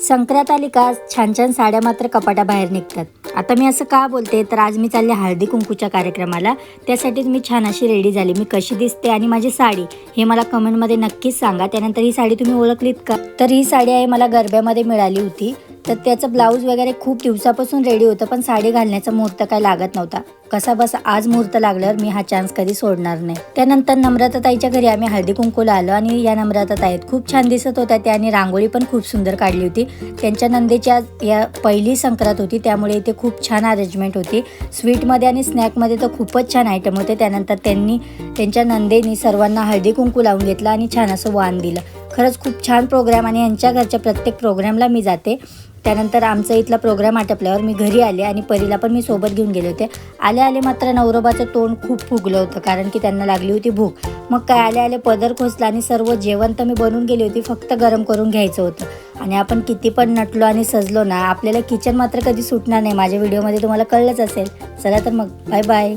संक्रांत आली का छान छान साड्या मात्र कपाटाबाहेर निघतात. आता मी असं का बोलते तर आज मी चालले हळदी कुंकूच्या कार्यक्रमाला. त्यासाठीच मी छान अशी रेडी झाली. मी कशी दिसते आणि माझी साडी हे मला कमेंटमध्ये नक्कीच सांगा. त्यानंतर ही साडी तुम्ही ओळखलीत का? तर ही साडी आहे मला गरब्यामध्ये मिळाली होती. तर त्याचं ब्लाऊज वगैरे खूप दिवसापासून रेडी होतं, पण साडी घालण्याचा मुहूर्त काही लागत नव्हता. कसा बसा आज मुहूर्त लागल्यावर मी हा चान्स कधी सोडणार नाही. त्यानंतर नम्रताताईच्या घरी आम्ही हळदी कुंकूला आलो आणि या नम्रताताई खूप छान दिसत होत्या. त्यांनी रांगोळी पण खूप सुंदर काढली होती. त्यांच्या नंदेच्या या पहिली संक्रांत होती, त्यामुळे इथे खूप छान अरेंजमेंट होती. स्वीटमध्ये आणि स्नॅकमध्ये तर खूपच छान आयटम होते. त्यानंतर त्यांनी त्यांच्या नंदेनी सर्वांना हळदी कुंकू लावून घेतलं आणि छान असं वाण दिलं. खरंच खूप छान प्रोग्राम आणि यांच्या घरच्या प्रत्येक प्रोग्रामला मी जाते. त्यानंतर आमचा इथला प्रोग्राम आटपल्यावर मी घरी आले आणि परीला पण मी सोबत घेऊन गेले होते. आले मात्र नवरोबाचं तोंड खूप फुगलं होतं, कारण की त्यांना लागली होती भूक. मग काय आले पदर खोसला आणि सर्व जेवण तर मी बनवून गेली होती, फक्त गरम करून घ्यायचं होतं. आणि आपण किती पण नटलो आणि सजलो ना, आपल्याला किचन मात्र कधी सुटणार नाही. माझ्या व्हिडिओमध्ये तुम्हाला कळलंच असेल. चला तर मग बाय बाय.